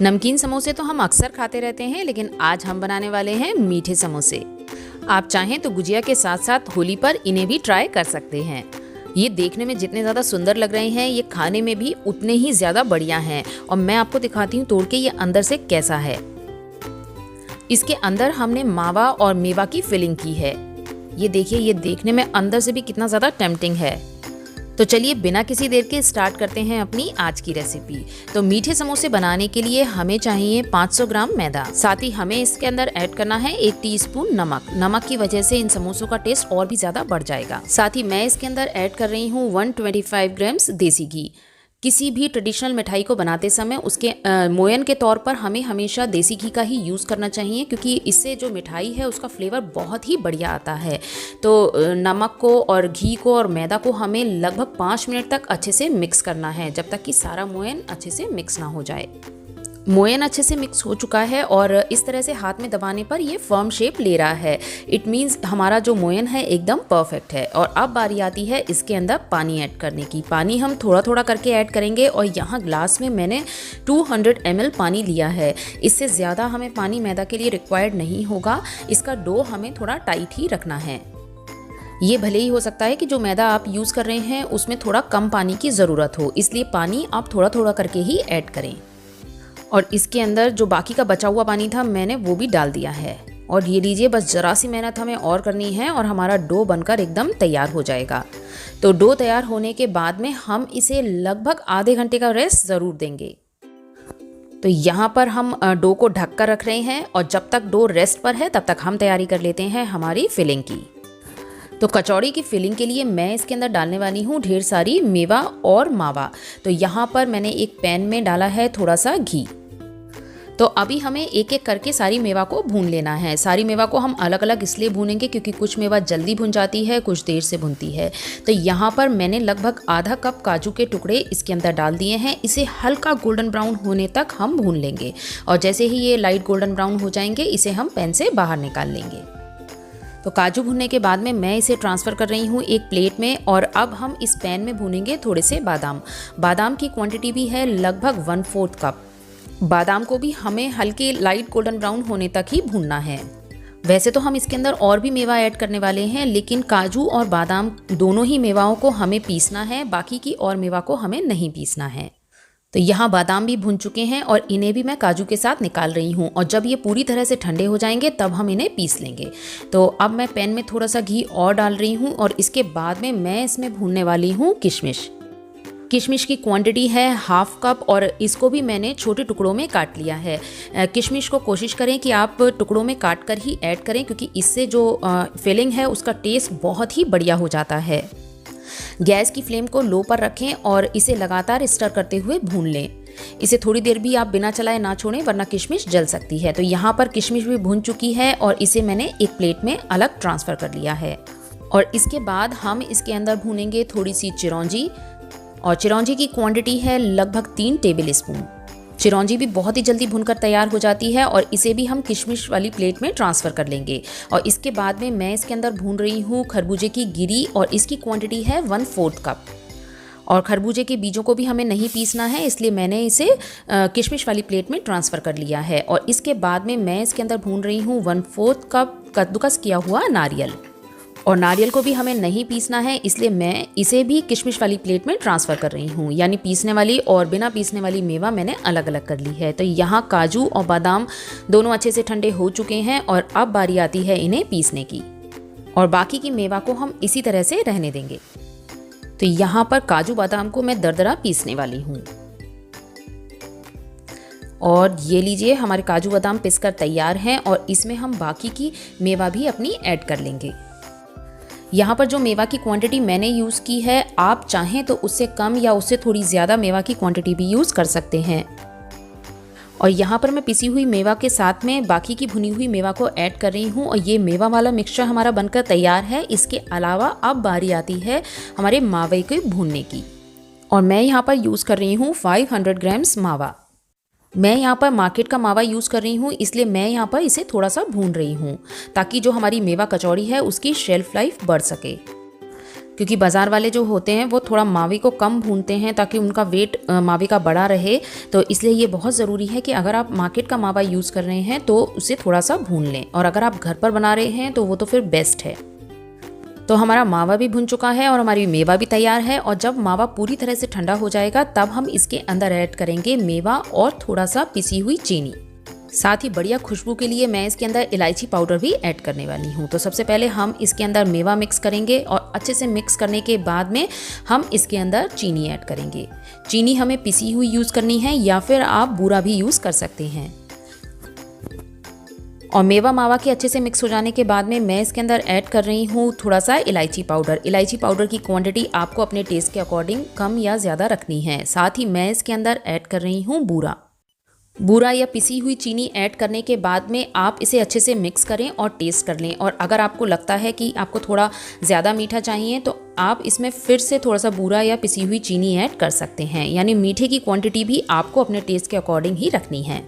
नमकीन समोसे तो हम अक्सर खाते रहते हैं, लेकिन आज हम बनाने वाले हैं मीठे समोसे। आप चाहें तो गुजिया के साथ साथ होली पर इन्हें भी ट्राई कर सकते हैं। ये देखने में जितने ज़्यादा सुंदर लग रहे हैं, ये खाने में भी उतने ही ज़्यादा बढ़िया हैं। और मैं आपको दिखाती हूँ तोड़ के ये अंदर से कैसा है। इसके अंदर हमने मावा और मेवा की फिलिंग की है। ये देखिए, ये देखने में अंदर से भी कितना ज़्यादा टेम्पटिंग है। तो चलिए बिना किसी देर के स्टार्ट करते हैं अपनी आज की रेसिपी। तो मीठे समोसे बनाने के लिए हमें चाहिए 500 ग्राम मैदा। साथ ही हमें इसके अंदर ऐड करना है 1 टीस्पून नमक। नमक की वजह से इन समोसों का टेस्ट और भी ज़्यादा बढ़ जाएगा। साथ ही मैं इसके अंदर ऐड कर रही हूँ 125 ग्राम्स देसी घी। किसी भी ट्रेडिशनल मिठाई को बनाते समय उसके मोयन के तौर पर हमें हमेशा देसी घी का ही यूज़ करना चाहिए, क्योंकि इससे जो मिठाई है उसका फ्लेवर बहुत ही बढ़िया आता है। तो नमक को और घी को और मैदा को हमें लगभग 5 मिनट तक अच्छे से मिक्स करना है, जब तक कि सारा मोयन अच्छे से मिक्स ना हो जाए। मोयन अच्छे से मिक्स हो चुका है और इस तरह से हाथ में दबाने पर ये फर्म शेप ले रहा है। इट मीन्स हमारा जो मोयन है एकदम परफेक्ट है। और अब बारी आती है इसके अंदर पानी ऐड करने की। पानी हम थोड़ा थोड़ा करके ऐड करेंगे और यहाँ ग्लास में मैंने 200 ml पानी लिया है। इससे ज़्यादा हमें पानी मैदा के लिए रिक्वायर्ड नहीं होगा। इसका डो हमें थोड़ा टाइट ही रखना है। ये भले ही हो सकता है कि जो मैदा आप यूज़ कर रहे हैं उसमें थोड़ा कम पानी की ज़रूरत हो, इसलिए पानी आप थोड़ा थोड़ा करके ही ऐड करें। और इसके अंदर जो बाकी का बचा हुआ पानी था मैंने वो भी डाल दिया है। और ये लीजिए, बस ज़रा सी मेहनत हमें और करनी है और हमारा डो बनकर एकदम तैयार हो जाएगा। तो डो तैयार होने के बाद में हम इसे लगभग आधे घंटे का रेस्ट ज़रूर देंगे। तो यहाँ पर हम डो को ढक कर रख रहे हैं और जब तक डो रेस्ट पर है तब तक हम तैयारी कर लेते हैं हमारी फिलिंग की। तो कचौड़ी की फिलिंग के लिए मैं इसके अंदर डालने वाली हूँ ढेर सारी मेवा और मावा। तो यहाँ पर मैंने एक पैन में डाला है थोड़ा सा घी। तो अभी हमें एक एक करके सारी मेवा को भून लेना है। सारी मेवा को हम अलग अलग इसलिए भूनेंगे क्योंकि कुछ मेवा जल्दी भुन जाती है, कुछ देर से भुनती है। तो यहाँ पर मैंने लगभग आधा कप काजू के टुकड़े इसके अंदर डाल दिए हैं। इसे हल्का गोल्डन ब्राउन होने तक हम भून लेंगे और जैसे ही ये लाइट गोल्डन ब्राउन हो जाएंगे इसे हम पैन से बाहर निकाल लेंगे। तो काजू भुनने के बाद में मैं इसे ट्रांसफ़र कर रही हूँ एक प्लेट में। और अब हम इस पैन में भूनेंगे थोड़े से बादाम। बादाम की क्वांटिटी भी है लगभग 1/4 कप। बादाम को भी हमें हल्के लाइट गोल्डन ब्राउन होने तक ही भूनना है। वैसे तो हम इसके अंदर और भी मेवा ऐड करने वाले हैं, लेकिन काजू और बादाम दोनों ही मेवाओं को हमें पीसना है, बाकी की और मेवा को हमें नहीं पीसना है। तो यहाँ बादाम भी भुन चुके हैं और इन्हें भी मैं काजू के साथ निकाल रही हूँ। और जब ये पूरी तरह से ठंडे हो जाएंगे तब हम इन्हें पीस लेंगे। तो अब मैं पैन में थोड़ा सा घी और डाल रही हूँ और इसके बाद में मैं इसमें भूनने वाली हूँ किशमिश। किशमिश की क्वांटिटी है 1/2 कप और इसको भी मैंने छोटे टुकड़ों में काट लिया है। किशमिश को कोशिश करें कि आप टुकड़ों में काट कर ही ऐड करें, क्योंकि इससे जो फिलिंग है उसका टेस्ट बहुत ही बढ़िया हो जाता है। गैस की फ्लेम को लो पर रखें और इसे लगातार स्टर करते हुए भून लें। इसे थोड़ी देर भी आप बिना चलाए ना छोड़ें, वरना किशमिश जल सकती है। तो यहाँ पर किशमिश भी भून चुकी है और इसे मैंने एक प्लेट में अलग ट्रांसफ़र कर लिया है। और इसके बाद हम इसके अंदर भूनेंगे थोड़ी सी चिरौंजी। और चिरौंजी की क्वांटिटी है लगभग 3 टेबल स्पून। चिरौंजी भी बहुत ही जल्दी भुनकर तैयार हो जाती है और इसे भी हम किशमिश वाली प्लेट में ट्रांसफ़र कर लेंगे। और इसके बाद में मैं इसके अंदर भून रही हूँ खरबूजे की गिरी और इसकी क्वांटिटी है 1/4 कप। और खरबूजे के बीजों को भी हमें नहीं पीसना है, इसलिए मैंने इसे किशमिश वाली प्लेट में ट्रांसफ़र कर लिया है। और इसके बाद में मैं इसके अंदर भून रही हूँ 1/4 कप कद्दूकस किया हुआ नारियल। और नारियल को भी हमें नहीं पीसना है, इसलिए मैं इसे भी किशमिश वाली प्लेट में ट्रांसफ़र कर रही हूँ। यानी पीसने वाली और बिना पीसने वाली मेवा मैंने अलग अलग कर ली है। तो यहाँ काजू और बादाम दोनों अच्छे से ठंडे हो चुके हैं और अब बारी आती है इन्हें पीसने की। और बाकी की मेवा को हम इसी तरह से रहने देंगे। तो यहाँ पर काजू बादाम को मैं दरदरा पीसने वाली हूँ। और ये लीजिए, हमारे काजू बादाम पिसकर तैयार हैं और इसमें हम बाकी की मेवा भी अपनी ऐड कर लेंगे। यहाँ पर जो मेवा की क्वांटिटी मैंने यूज़ की है, आप चाहें तो उससे कम या उससे थोड़ी ज़्यादा मेवा की क्वांटिटी भी यूज़ कर सकते हैं। और यहाँ पर मैं पिसी हुई मेवा के साथ में बाकी की भुनी हुई मेवा को ऐड कर रही हूँ और ये मेवा वाला मिक्सचर हमारा बनकर तैयार है। इसके अलावा अब बारी आती है हमारे मावे को भूनने की। और मैं यहाँ पर यूज़ कर रही हूँ 500 ग्राम्स मावा। मैं यहाँ पर मार्केट का मावा यूज़ कर रही हूँ, इसलिए मैं यहाँ पर इसे थोड़ा सा भून रही हूँ ताकि जो हमारी मेवा कचौड़ी है उसकी शेल्फ लाइफ बढ़ सके। क्योंकि बाज़ार वाले जो होते हैं वो थोड़ा मावे को कम भूनते हैं ताकि उनका वेट मावे का बड़ा रहे। तो इसलिए ये बहुत ज़रूरी है कि अगर आप मार्केट का मावा यूज़ कर रहे हैं तो उसे थोड़ा सा भून लें, और अगर आप घर पर बना रहे हैं तो वो तो फिर बेस्ट है। तो हमारा मावा भी भुन चुका है और हमारी मेवा भी तैयार है। और जब मावा पूरी तरह से ठंडा हो जाएगा तब हम इसके अंदर ऐड करेंगे मेवा और थोड़ा सा पिसी हुई चीनी। साथ ही बढ़िया खुशबू के लिए मैं इसके अंदर इलायची पाउडर भी ऐड करने वाली हूँ। तो सबसे पहले हम इसके अंदर मेवा मिक्स करेंगे और अच्छे से मिक्स करने के बाद में हम इसके अंदर चीनी ऐड करेंगे। चीनी हमें पिसी हुई यूज़ करनी है या फिर आप बूरा भी यूज़ कर सकते हैं। और मेवा मावा के अच्छे से मिक्स हो जाने के बाद में मैं इसके अंदर ऐड कर रही हूँ थोड़ा सा इलायची पाउडर। इलायची पाउडर की क्वांटिटी आपको अपने टेस्ट के अकॉर्डिंग कम या ज़्यादा रखनी है। साथ ही मैं इसके अंदर ऐड कर रही हूँ बूरा या पिसी हुई चीनी ऐड करने के बाद में आप इसे अच्छे से मिक्स करें और टेस्ट कर लें। और अगर आपको लगता है कि आपको थोड़ा ज़्यादा मीठा चाहिए तो आप इसमें फिर से थोड़ा सा बूरा या पिसी हुई चीनी ऐड कर सकते हैं। यानी मीठे की क्वांटिटी भी आपको अपने टेस्ट के अकॉर्डिंग ही रखनी है।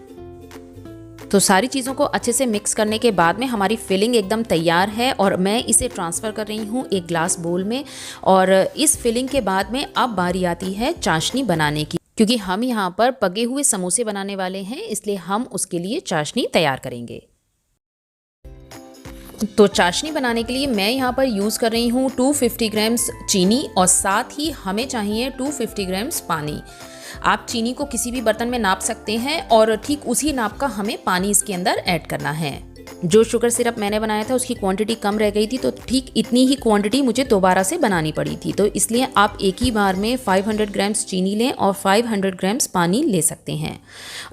तो सारी चीज़ों को अच्छे से मिक्स करने के बाद में हमारी फिलिंग एकदम तैयार है और मैं इसे ट्रांसफ़र कर रही हूँ एक ग्लास बोल में। और इस फिलिंग के बाद में अब बारी आती है चाशनी बनाने की, क्योंकि हम यहाँ पर पके हुए समोसे बनाने वाले हैं, इसलिए हम उसके लिए चाशनी तैयार करेंगे। तो चाशनी बनाने के लिए मैं यहाँ पर यूज़ कर रही हूँ 250 ग्राम्स चीनी और साथ ही हमें चाहिए 250 ग्राम्स पानी। आप चीनी को किसी भी बर्तन में नाप सकते हैं और ठीक उसी नाप का हमें पानी इसके अंदर ऐड करना है। जो शुगर सिरप मैंने बनाया था उसकी क्वांटिटी कम रह गई थी, तो ठीक इतनी ही क्वांटिटी मुझे दोबारा से बनानी पड़ी थी। तो इसलिए आप एक ही बार में 500 ग्राम्स चीनी लें और 500 ग्राम्स पानी ले सकते हैं।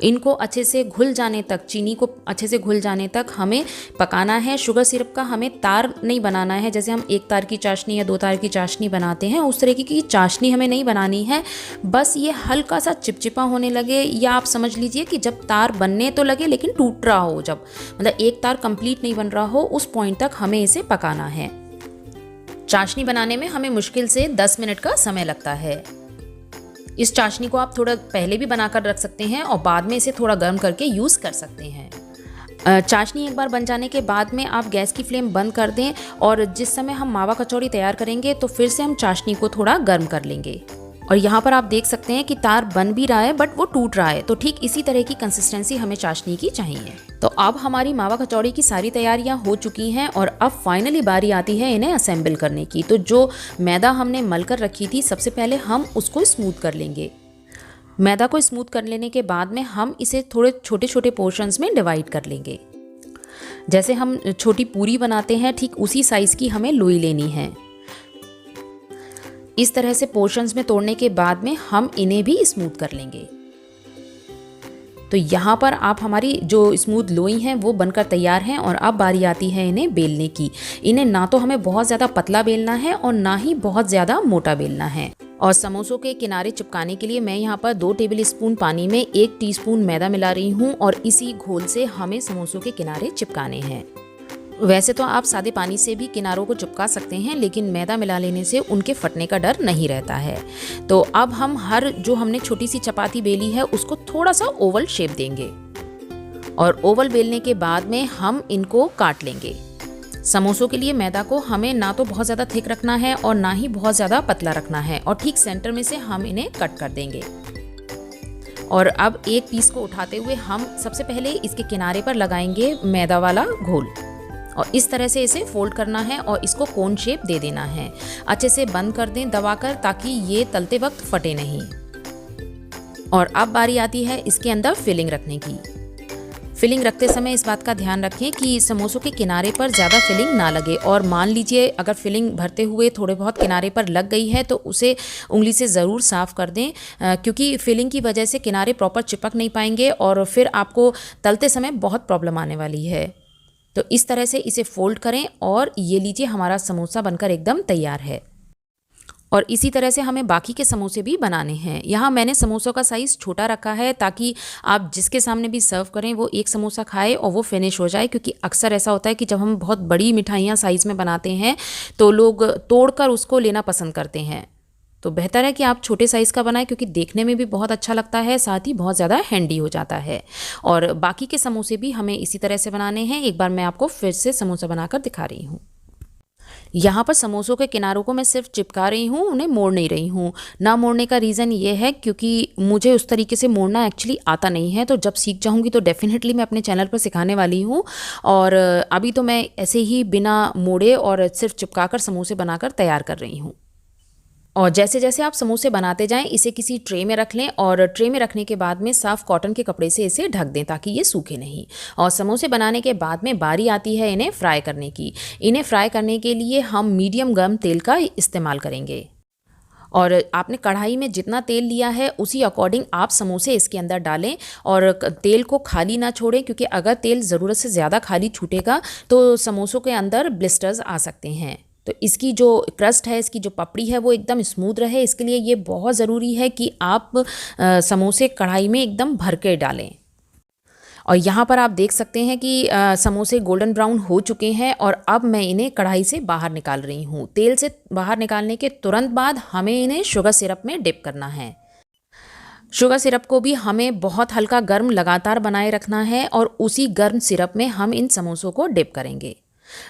इनको अच्छे से घुल जाने तक, चीनी को अच्छे से घुल जाने तक हमें पकाना है। शुगर सिरप का हमें तार नहीं बनाना है, जैसे हम एक तार की चाशनी या दो तार की चाशनी बनाते हैं उस तरीके की चाशनी हमें नहीं बनानी है। बस ये हल्का सा चिपचिपा होने लगे, या आप समझ लीजिए कि जब तार बनने तो लगे लेकिन टूट रहा हो, जब मतलब एक तार कंप्लीट नहीं बन रहा हो, उस पॉइंट तक हमें इसे पकाना है। चाशनी बनाने में हमें मुश्किल से 10 मिनट का समय लगता है। इस चाशनी को आप थोड़ा पहले भी बनाकर रख सकते हैं और बाद में इसे थोड़ा गर्म करके यूज़ कर सकते हैं। चाशनी एक बार बन जाने के बाद में आप गैस की फ्लेम बंद कर दें और जिस समय हम मावा कचौड़ी तैयार करेंगे तो फिर से हम चाशनी को थोड़ा गर्म कर लेंगे। और यहाँ पर आप देख सकते हैं कि तार बन भी रहा है बट वो टूट रहा है। तो ठीक इसी तरह की कंसिस्टेंसी हमें चाशनी की चाहिए। तो अब हमारी मावा कचौड़ी की सारी तैयारियां हो चुकी हैं और अब फाइनली बारी आती है इन्हें असेंबल करने की। तो जो मैदा हमने मल कर रखी थी सबसे पहले हम उसको स्मूथ कर लेंगे। मैदा को स्मूथ कर लेने के बाद में हम इसे थोड़े छोटे छोटे पोर्शंस में डिवाइड कर लेंगे। जैसे हम छोटी पूरी बनाते हैं ठीक उसी साइज़ की हमें लोई लेनी है। इस तरह से पोर्शंस में तोड़ने के बाद में हम इन्हें भी स्मूथ कर लेंगे। तो यहाँ पर आप हमारी जो स्मूथ लोई हैं वो बनकर तैयार हैं और अब बारी आती है इन्हें बेलने की। इन्हें ना तो हमें बहुत ज़्यादा पतला बेलना है और ना ही बहुत ज़्यादा मोटा बेलना है। और समोसों के किनारे चिपकाने के लिए मैं यहाँ पर 2 टेबल स्पून पानी में 1 टीस्पून मैदा मिला रही हूँ और इसी घोल से हमें समोसों के किनारे चिपकाने हैं। वैसे तो आप सादे पानी से भी किनारों को चिपका सकते हैं, लेकिन मैदा मिला लेने से उनके फटने का डर नहीं रहता है। तो अब हम हर जो हमने छोटी सी चपाती बेली है उसको थोड़ा सा ओवल शेप देंगे और ओवल बेलने के बाद में हम इनको काट लेंगे। समोसों के लिए मैदा को हमें ना तो बहुत ज़्यादा थिक रखना है और ना ही बहुत ज़्यादा पतला रखना है और ठीक सेंटर में से हम इन्हें कट कर देंगे। और अब एक पीस को उठाते हुए हम सबसे पहले इसके किनारे पर लगाएंगे मैदा वाला घोल और इस तरह से इसे फोल्ड करना है और इसको कोन शेप दे देना है। अच्छे से बंद कर दें दबाकर ताकि ये तलते वक्त फटे नहीं। और अब बारी आती है इसके अंदर फिलिंग रखने की। फिलिंग रखते समय इस बात का ध्यान रखें कि समोसों के किनारे पर ज़्यादा फिलिंग ना लगे और मान लीजिए अगर फिलिंग भरते हुए थोड़े बहुत किनारे पर लग गई है तो उसे उंगली से ज़रूर साफ़ कर दें, क्योंकि फिलिंग की वजह से किनारे प्रॉपर चिपक नहीं पाएंगे और फिर आपको तलते समय बहुत प्रॉब्लम आने वाली है। तो इस तरह से इसे फोल्ड करें और ये लीजिए हमारा समोसा बनकर एकदम तैयार है। और इसी तरह से हमें बाकी के समोसे भी बनाने हैं। यहाँ मैंने समोसों का साइज़ छोटा रखा है ताकि आप जिसके सामने भी सर्व करें वो एक समोसा खाए और वो फिनिश हो जाए, क्योंकि अक्सर ऐसा होता है कि जब हम बहुत बड़ी मिठाइयाँ साइज़ में बनाते हैं तो लोग तोड़कर उसको लेना पसंद करते हैं। तो बेहतर है कि आप छोटे साइज़ का बनाएं, क्योंकि देखने में भी बहुत अच्छा लगता है, साथ ही बहुत ज़्यादा हैंडी हो जाता है। और बाकी के समोसे भी हमें इसी तरह से बनाने हैं। एक बार मैं आपको फिर से समोसा बनाकर दिखा रही हूँ। यहाँ पर समोसों के किनारों को मैं सिर्फ चिपका रही हूँ, उन्हें मोड़ नहीं रही हूँ। ना मोड़ने का रीज़न ये है क्योंकि मुझे उस तरीके से मोड़ना एक्चुअली आता नहीं है, तो जब सीख जाऊँगी तो डेफ़िनेटली मैं अपने चैनल पर सिखाने वाली हूँ। और अभी तो मैं ऐसे ही बिना मोड़े और सिर्फ चिपका कर समोसे बनाकर तैयार कर रही हूँ। और जैसे जैसे आप समोसे बनाते जाएं, इसे किसी ट्रे में रख लें और ट्रे में रखने के बाद में साफ़ कॉटन के कपड़े से इसे ढक दें ताकि ये सूखे नहीं। और समोसे बनाने के बाद में बारी आती है इन्हें फ्राई करने की। इन्हें फ्राई करने के लिए हम मीडियम गर्म तेल का इस्तेमाल करेंगे। और आपने कढ़ाई में जितना तेल लिया है उसी अकॉर्डिंग आप समोसे इसके अंदर डालें और तेल को खाली ना छोड़ें, क्योंकि अगर तेल ज़रूरत से ज़्यादा खाली छूटेगा तो समोसों के अंदर ब्लिस्टर्स आ सकते हैं। तो इसकी जो क्रस्ट है, इसकी जो पपड़ी है वो एकदम स्मूथ रहे, इसके लिए ये बहुत ज़रूरी है कि आप समोसे कढ़ाई में एकदम भर के डालें। और यहाँ पर आप देख सकते हैं कि समोसे गोल्डन ब्राउन हो चुके हैं और अब मैं इन्हें कढ़ाई से बाहर निकाल रही हूँ। तेल से बाहर निकालने के तुरंत बाद हमें इन्हें शुगर सिरप में डिप करना है। शुगर सिरप को भी हमें बहुत हल्का गर्म लगातार बनाए रखना है और उसी गर्म सिरप में हम इन समोसों को डिप करेंगे।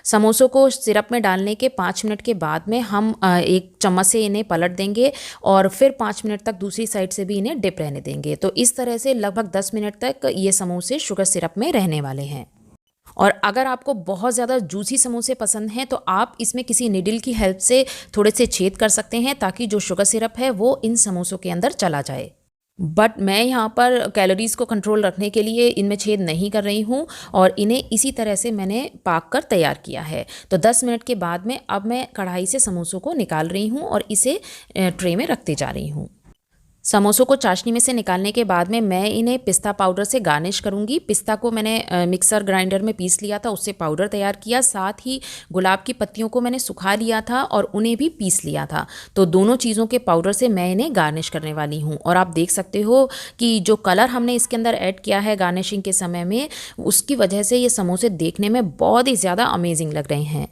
समोसों को सिरप में डालने के 5 मिनट के बाद में हम एक चम्मच से इन्हें पलट देंगे और फिर 5 मिनट तक दूसरी साइड से भी इन्हें डिप रहने देंगे। तो इस तरह से लगभग 10 मिनट तक ये समोसे शुगर सिरप में रहने वाले हैं। और अगर आपको बहुत ज़्यादा जूसी समोसे पसंद हैं तो आप इसमें किसी निडल की हेल्प से थोड़े से छेद कर सकते हैं ताकि जो शुगर सिरप है वो इन समोसों के अंदर चला जाए। बट मैं यहाँ पर कैलोरीज़ को कंट्रोल रखने के लिए इनमें छेद नहीं कर रही हूँ और इन्हें इसी तरह से मैंने पाक कर तैयार किया है। तो 10 मिनट के बाद में अब मैं कढ़ाई से समोसों को निकाल रही हूँ और इसे ट्रे में रखते जा रही हूँ। समोसों को चाशनी में से निकालने के बाद में मैं इन्हें पिस्ता पाउडर से गार्निश करूंगी। पिस्ता को मैंने मिक्सर ग्राइंडर में पीस लिया था, उससे पाउडर तैयार किया। साथ ही गुलाब की पत्तियों को मैंने सुखा लिया था और उन्हें भी पीस लिया था। तो दोनों चीज़ों के पाउडर से मैं इन्हें गार्निश करने वाली हूँ। और आप देख सकते हो कि जो कलर हमने इसके अंदर ऐड किया है गार्निशिंग के समय में, उसकी वजह से ये समोसे देखने में बहुत ही ज़्यादा अमेजिंग लग रहे हैं।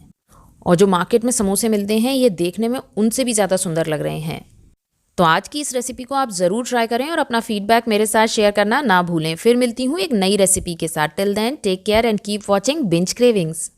और जो मार्केट में समोसे मिलते हैं ये देखने में उनसे भी ज़्यादा सुंदर लग रहे हैं। तो आज की इस रेसिपी को आप ज़रूर ट्राई करें और अपना फीडबैक मेरे साथ शेयर करना ना भूलें। फिर मिलती हूँ एक नई रेसिपी के साथ। Till then take care and keep watching Binge cravings.